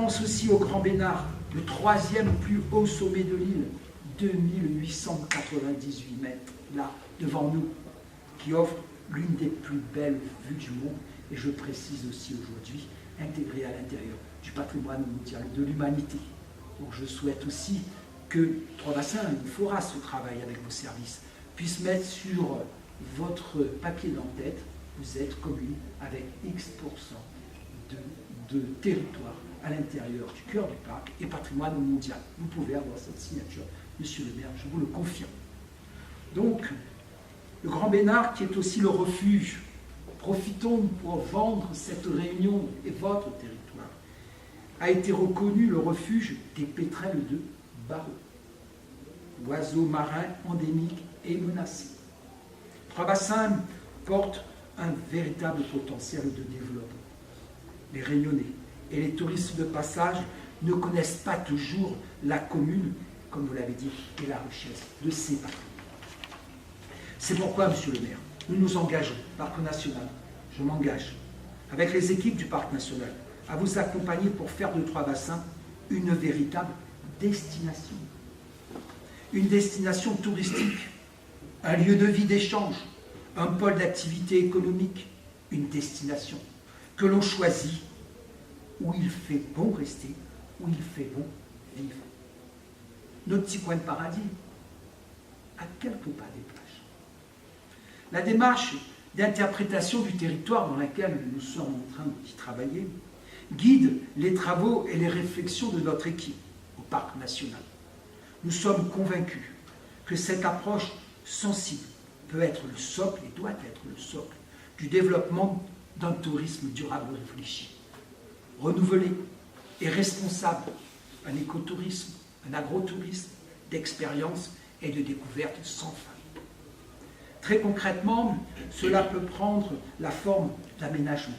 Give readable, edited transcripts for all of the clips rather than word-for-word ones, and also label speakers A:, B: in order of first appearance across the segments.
A: pense aussi au Grand Bénard, le troisième plus haut sommet de l'île, 2898 mètres, là, devant nous, qui offre l'une des plus belles vues du monde, et je précise aussi aujourd'hui, intégré à l'intérieur du patrimoine mondial de l'humanité. Donc je souhaite aussi que Trois-Bassins, il fera ce travail avec vos services, puisse mettre sur votre papier d'en-tête, vous êtes commune avec X% de territoire à l'intérieur du cœur du parc et patrimoine mondial. Vous pouvez avoir cette signature, monsieur le maire, je vous le confirme. Donc, le Grand Bénard, qui est aussi le refuge, profitons pour vendre cette réunion et votre territoire, a été reconnu le refuge des pétrels de Barreau, oiseaux marins endémiques et menacés. Trois-Bassins porte un véritable potentiel de développement. Les Réunionnais et les touristes de passage ne connaissent pas toujours la commune, comme vous l'avez dit, et la richesse de ses patrimoines. C'est pourquoi, monsieur le maire, nous nous engageons, Parc national, je m'engage, avec les équipes du Parc national, à vous accompagner pour faire de Trois-Bassins une véritable destination. Une destination touristique, un lieu de vie d'échange, un pôle d'activité économique, une destination que l'on choisit où il fait bon rester, où il fait bon vivre. Notre petit coin de paradis, à quelques pas des plages. La démarche d'interprétation du territoire dans laquelle nous sommes en train d'y travailler guide les travaux et les réflexions de notre équipe au Parc national. Nous sommes convaincus que cette approche sensible peut être le socle, et doit être le socle, du développement d'un tourisme durable réfléchi, renouvelé et responsable, un écotourisme, un agrotourisme d'expérience et de découverte sans fin. Très concrètement, cela peut prendre la forme d'aménagement,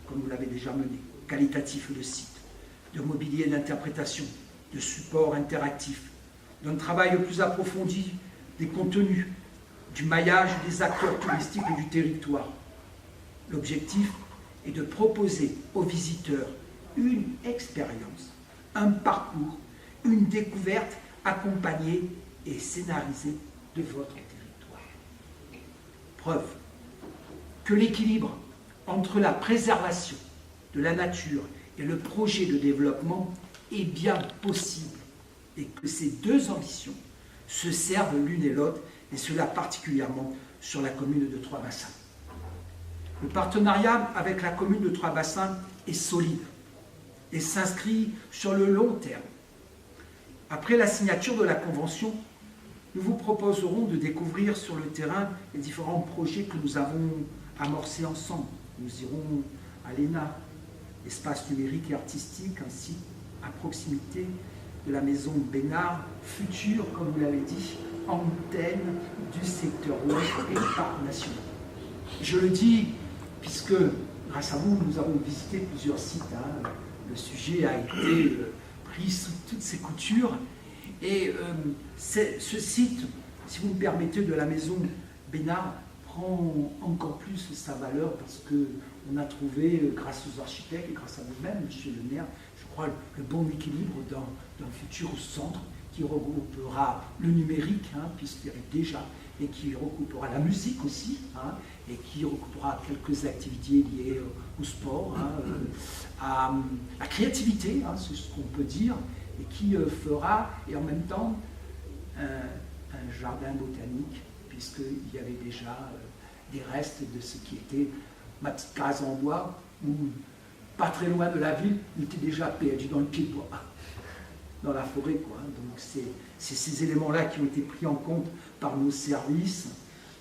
A: comme vous l'avez déjà mené, qualitatif de site, de mobilier d'interprétation, de support interactif, d'un travail plus approfondi des contenus, du maillage des acteurs touristiques et du territoire. L'objectif est de proposer aux visiteurs une expérience, un parcours, une découverte accompagnée et scénarisée de votre territoire. Preuve que l'équilibre entre la préservation de la nature et le projet de développement est bien possible et que ces deux ambitions se servent l'une et l'autre, et cela particulièrement sur la commune de Trois-Bassins. Le partenariat avec la commune de Trois-Bassins est solide et s'inscrit sur le long terme. Après la signature de la convention, nous vous proposerons de découvrir sur le terrain les différents projets que nous avons amorcés ensemble. Nous irons à l'ENA, espace numérique et artistique, ainsi à proximité de la maison Bénard, future, comme vous l'avez dit, antenne du secteur ouest et du parc national. Je le dis puisque, grâce à vous, nous avons visité plusieurs sites. Le sujet a été pris sous toutes ses coutures. Et ce site, si vous me permettez, de la maison Bénard, prend encore plus sa valeur parce qu'on a trouvé, grâce aux architectes et grâce à vous-même, monsieur le maire, je crois, le bon équilibre d'un futur centre qui regroupera le numérique, puisqu'il y avait déjà, et qui regroupera la musique aussi, et qui regroupera quelques activités liées au sport, à la créativité, c'est ce qu'on peut dire, et qui fera, et en même temps, un jardin botanique, puisqu'il y avait déjà des restes de ce qui était ma petite case en bois, où, pas très loin de la ville, il était déjà perdu dans le pied de bois, dans la forêt, quoi. Donc c'est ces éléments-là qui ont été pris en compte par nos services.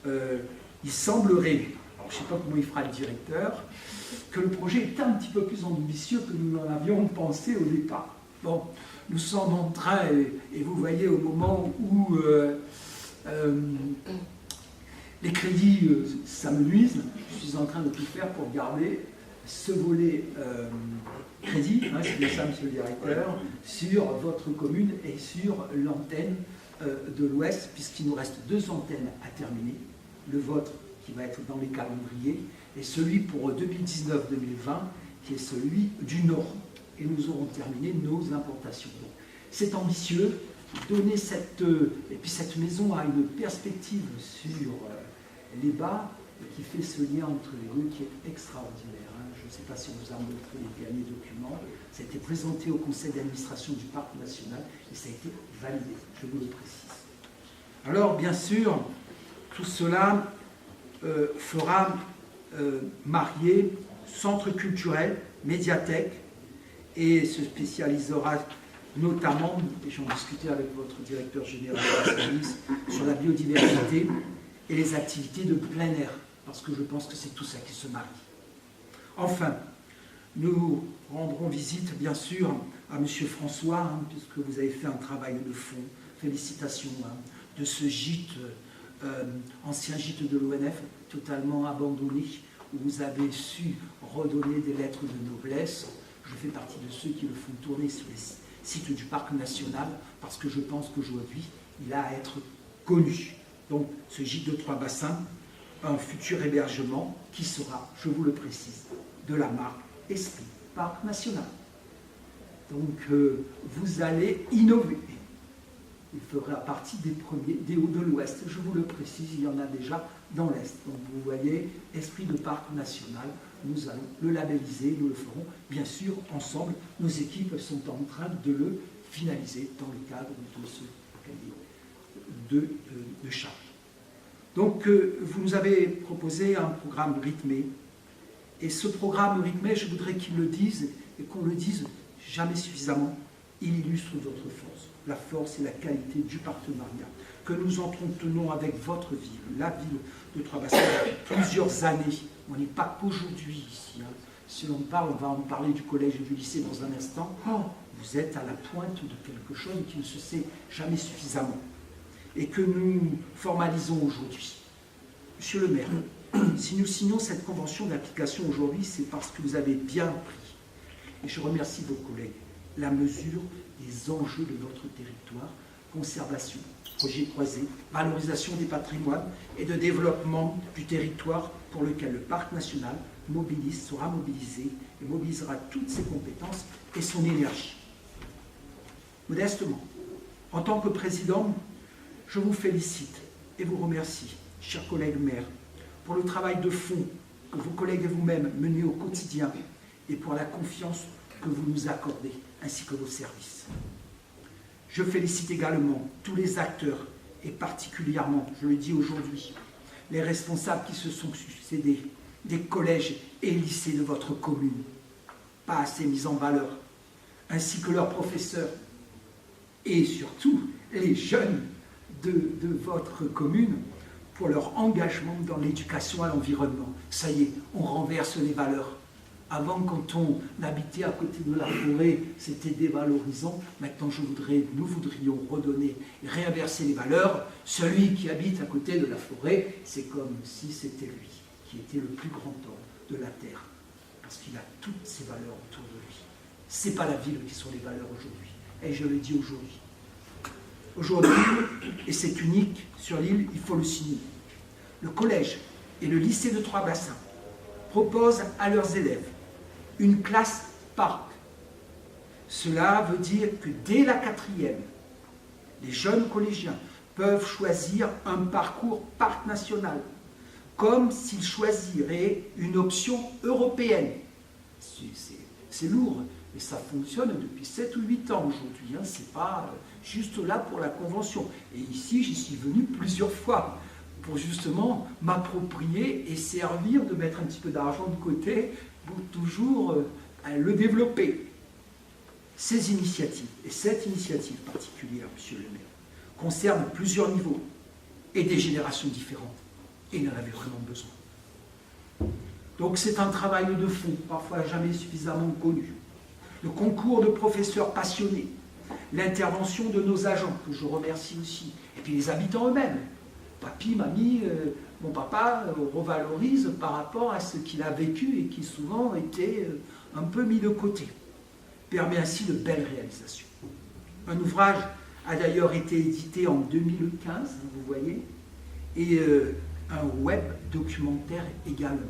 A: Il semblerait, alors je ne sais pas comment il fera le directeur, que le projet est un petit peu plus ambitieux que nous n'en avions pensé au départ. Bon, nous sommes en train, et vous voyez au moment où les crédits s'amenuisent, je suis en train de tout faire pour garder ce volet crédit, c'est bien ça, monsieur le directeur, sur votre commune et sur l'antenne de l'Ouest, puisqu'il nous reste 2 antennes à terminer, le vôtre qui va être dans les calendriers, et celui pour 2019-2020 qui est celui du Nord. et nous aurons terminé nos implantations. C'est ambitieux, donner cette maison a une perspective sur les bas qui fait ce lien entre les deux qui est extraordinaire. Je ne sais pas si on vous a montré les derniers documents. Ça a été présenté au conseil d'administration du parc national et ça a été validé, je vous le précise. Alors, bien sûr, tout cela fera marier centre culturel, médiathèque, et se spécialisera notamment, et j'en discutais avec votre directeur général de service, sur la biodiversité et les activités de plein air, parce que je pense que c'est tout ça qui se marie. Enfin, nous rendrons visite, bien sûr, à M. François, puisque vous avez fait un travail de fond. Félicitations de ce gîte, ancien gîte de l'ONF, totalement abandonné, où vous avez su redonner des lettres de noblesse. Je fais partie de ceux qui le font tourner sur les sites du parc national, parce que je pense qu'aujourd'hui, il a à être connu. Donc, ce gîte de Trois Bassins, un futur hébergement qui sera, je vous le précise, de la marque Esprit Parc National. Donc, vous allez innover. Il fera partie des premiers, des hauts de l'Ouest, je vous le précise, il y en a déjà dans l'Est. Donc, vous voyez, Esprit de Parc National, nous allons le labelliser, nous le ferons, bien sûr, ensemble. Nos équipes sont en train de le finaliser dans le cadre de ce cahier de charge. Donc, vous nous avez proposé un programme rythmé. Et ce programme rythmé, je voudrais qu'il le dise, et qu'on le dise jamais suffisamment, il illustre votre force, la force et la qualité du partenariat que nous entretenons avec votre ville, la ville de Trois-Bassins, depuis plusieurs années. On n'est pas qu'aujourd'hui ici. Si l'on parle, on va en parler du collège et du lycée dans un instant. Vous êtes à la pointe de quelque chose qui ne se sait jamais suffisamment et que nous formalisons aujourd'hui. Monsieur le maire, si nous signons cette convention d'application aujourd'hui, c'est parce que vous avez bien pris, et je remercie vos collègues, la mesure des enjeux de votre territoire, conservation, projet croisé, valorisation des patrimoines et de développement du territoire pour lequel le parc national sera mobilisé et mobilisera toutes ses compétences et son énergie. Modestement, en tant que président, je vous félicite et vous remercie, chers collègues maires, pour le travail de fond que vos collègues et vous-même menez au quotidien et pour la confiance que vous nous accordez, ainsi que vos services. Je félicite également tous les acteurs, et particulièrement, je le dis aujourd'hui, les responsables qui se sont succédés des collèges et lycées de votre commune, pas assez mis en valeur, ainsi que leurs professeurs, et surtout les jeunes de votre commune, pour leur engagement dans l'éducation à l'environnement. Ça y est, on renverse les valeurs. Avant, quand on habitait à côté de la forêt, c'était dévalorisant. Maintenant, nous voudrions redonner et réinverser les valeurs. Celui qui habite à côté de la forêt, c'est comme si c'était lui qui était le plus grand homme de la terre. Parce qu'il a toutes ces valeurs autour de lui. Ce n'est pas la ville qui sont les valeurs aujourd'hui. Et je le dis aujourd'hui. Aujourd'hui, et c'est unique sur l'île, il faut le signer. Le collège et le lycée de Trois-Bassins proposent à leurs élèves une classe parc. Cela veut dire que dès la 4e, les jeunes collégiens peuvent choisir un parcours parc national, comme s'ils choisiraient une option européenne. C'est lourd, et ça fonctionne depuis 7 ou 8 ans aujourd'hui. Ce n'est pas juste là pour la convention. Et ici, j'y suis venu plusieurs fois pour justement m'approprier et servir de mettre un petit peu d'argent de côté pour toujours le développer. Ces initiatives, et cette initiative particulière, monsieur le maire, concerne plusieurs niveaux et des générations différentes. Et il en avait vraiment besoin. Donc c'est un travail de fond, parfois jamais suffisamment connu. Le concours de professeurs passionnés, l'intervention de nos agents, que je remercie aussi, et puis les habitants eux-mêmes. Papy, mamie, mon papa revalorise par rapport à ce qu'il a vécu et qui souvent était un peu mis de côté. Permet ainsi de belles réalisations. Un ouvrage a d'ailleurs été édité en 2015, vous voyez, et un web documentaire également.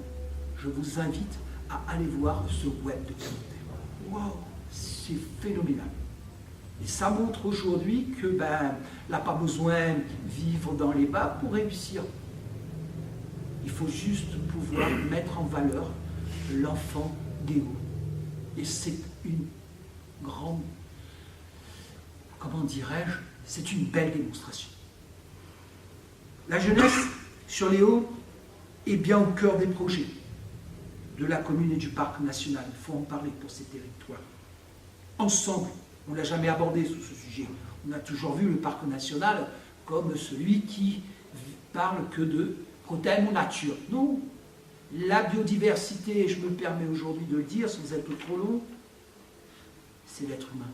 A: Je vous invite à aller voir ce web documentaire. Waouh! c'est phénoménal. Et ça montre aujourd'hui que n'a pas besoin de vivre dans les bas pour réussir. Il faut juste pouvoir mettre en valeur l'enfant des hauts. Et c'est une grande, comment dirais-je, c'est une belle démonstration. La jeunesse sur les hauts est bien au cœur des projets de la commune et du parc national. Il faut en parler pour ces territoires. Ensemble, on ne l'a jamais abordé sur ce sujet. On a toujours vu le parc national comme celui qui parle que de protéger la nature. Non, la biodiversité, je me permets aujourd'hui de le dire sans être trop long, c'est l'être humain.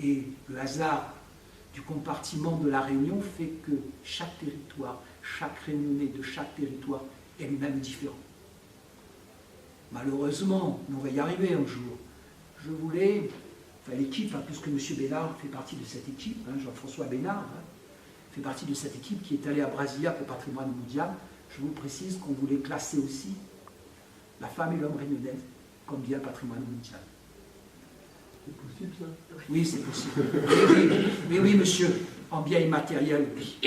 A: Et le hasard du compartiment de la Réunion fait que chaque territoire, chaque Réunionnais de chaque territoire est lui-même différent. Malheureusement, on va y arriver un jour. Je voulais, l'équipe, puisque M. Bénard fait partie de cette équipe, Jean-François Bénard, fait partie de cette équipe qui est allée à Brasilia pour le patrimoine mondial. Je vous précise qu'on voulait classer aussi la femme et l'homme réunionnais comme bien patrimoine mondial.
B: C'est possible ça?
A: Oui, c'est possible. Mais oui, monsieur, en bien immatériel, oui.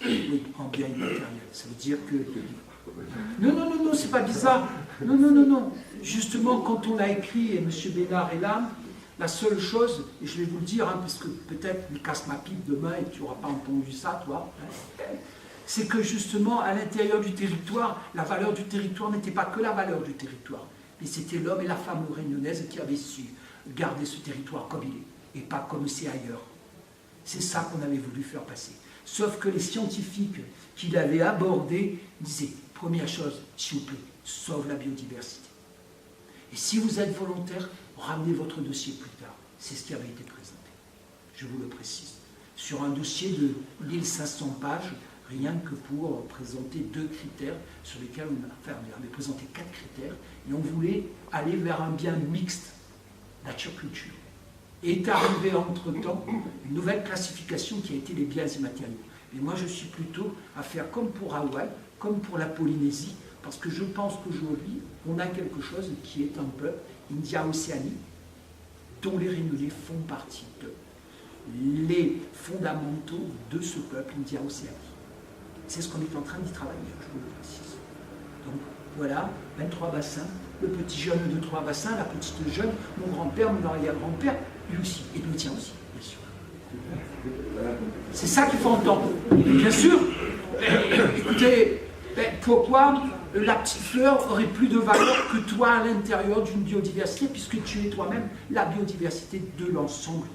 A: Oui, en bien immatériel. Ça veut dire que... Non, c'est pas bizarre. Non. Justement, quand on l'a écrit, et M. Bénard est là, la seule chose, et je vais vous le dire, parce que peut-être il casse ma pipe demain et tu n'auras pas entendu ça, toi, c'est que justement, à l'intérieur du territoire, la valeur du territoire n'était pas que la valeur du territoire, mais c'était l'homme et la femme réunionnaise qui avaient su garder ce territoire comme il est, et pas comme c'est ailleurs. C'est ça qu'on avait voulu faire passer. Sauf que les scientifiques qui l'avaient abordé disaient, première chose, s'il vous plaît, sauve la biodiversité. Et si vous êtes volontaire, ramenez votre dossier plus tard. C'est ce qui avait été présenté. Je vous le précise. Sur un dossier de 1500 pages, rien que pour présenter 2 critères sur lesquels on avait présenté 4 critères, et on voulait aller vers un bien mixte, nature-culture. Et est arrivé entre-temps une nouvelle classification qui a été les biens immatériaux. Et moi, je suis plutôt à faire comme pour Hawaï, comme pour la Polynésie, parce que je pense qu'aujourd'hui, on a quelque chose qui est un peuple, India-Océanie, dont les Réunionnais font partie les fondamentaux de ce peuple India-Océanie. C'est ce qu'on est en train d'y travailler, je vous le précise. Donc voilà, 23 bassins, le petit jeune de 3 bassins, la petite jeune, mon grand-père, mon arrière-grand-père, lui aussi, et le tien aussi, bien sûr. C'est ça qu'il faut entendre. Bien sûr, écoutez, pourquoi la petite fleur aurait plus de valeur que toi à l'intérieur d'une biodiversité, puisque tu es toi-même la biodiversité de l'ensemble.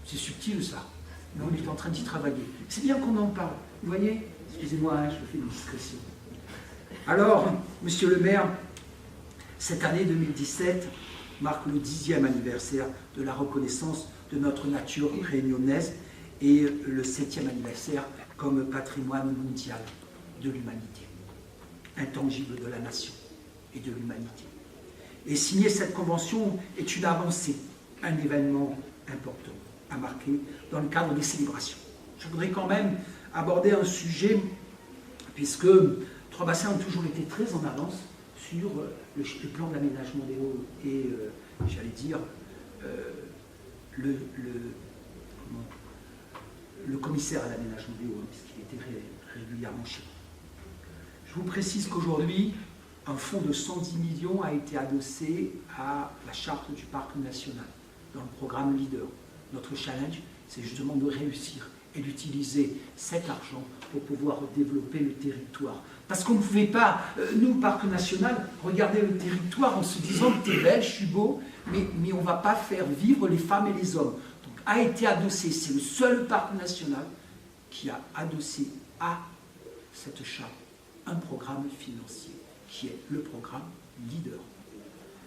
A: C'est subtil ça, mais on est en train d'y travailler. C'est bien qu'on en parle, vous voyez. Excusez-moi, je fais une discrétion. Alors, monsieur le maire, cette année 2017 marque le 10e anniversaire de la reconnaissance de notre nature réunionnaise et le 7e anniversaire comme patrimoine mondial de l'humanité, intangible de la nation et de l'humanité. Et signer cette convention est une avancée, un événement important à marquer dans le cadre des célébrations. Je voudrais quand même aborder un sujet, puisque Trois Bassins ont toujours été très en avance sur le plan d'aménagement des hauts et, j'allais dire, le commissaire à l'aménagement des hauts, puisqu'il était régulièrement chez nous. Je vous précise qu'aujourd'hui, un fonds de 110 millions a été adossé à la charte du parc national, dans le programme Leader. Notre challenge, c'est justement de réussir et d'utiliser cet argent pour pouvoir développer le territoire. Parce qu'on ne pouvait pas, nous, parc national, regarder le territoire en se disant que t'es belle, je suis beau, mais on ne va pas faire vivre les femmes et les hommes. Donc, a été adossé, c'est le seul parc national qui a adossé à cette charte un programme financier, qui est le programme Leader.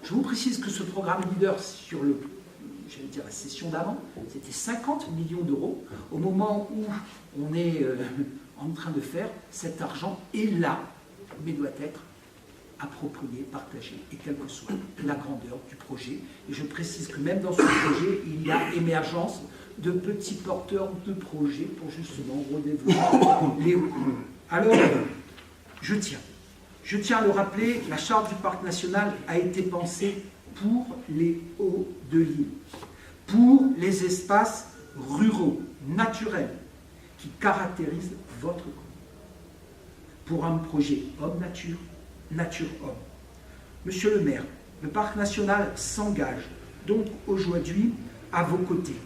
A: Je vous précise que ce programme Leader, sur la session d'avant, c'était 50 millions d'euros. Au moment où on est en train de faire, cet argent est là, mais doit être approprié, partagé, et quelle que soit la grandeur du projet. Et je précise que même dans ce projet, il y a émergence de petits porteurs de projets pour justement redévelopper les hauts. Alors, je tiens à le rappeler, la charte du parc national a été pensée pour les hauts de l'île, pour les espaces ruraux, naturels, qui caractérisent votre commune. Pour un projet homme-nature, nature-homme. Monsieur le maire, le parc national s'engage donc aujourd'hui à vos côtés,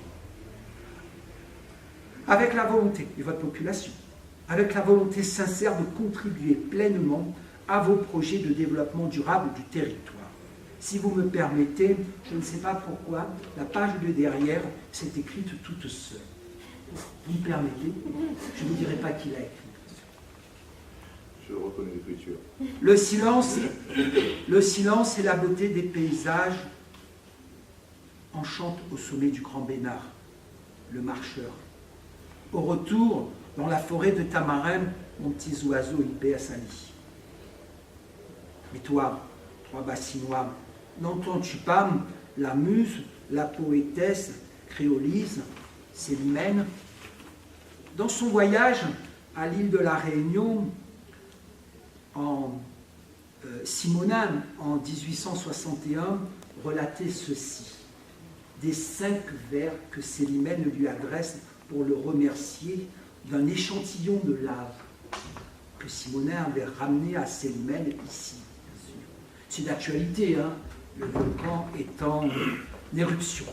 A: avec la volonté de votre population, avec la volonté sincère de contribuer pleinement à vos projets de développement durable du territoire. Si vous me permettez, je ne sais pas pourquoi, la page de derrière s'est écrite toute seule. Vous me permettez? Je ne vous dirai pas qui l'a écrit.
C: Je reconnais l'écriture.
A: Le silence et la beauté des paysages enchantent au sommet du Grand Bénard, le marcheur. Au retour, dans la forêt de Tamarin, mon petit oiseau il paie à sa lit. Mais toi, bassinois, n'entends-tu pas la muse, la poétesse, créolise, Célimène? Dans son voyage à l'île de la Réunion, Simonin, en 1861, relatait ceci, des 5 vers que Célimène lui adresse pour le remercier d'un échantillon de lave que Simonin avait ramené à Célimène ici, bien sûr. C'est d'actualité, hein, le volcan est en éruption.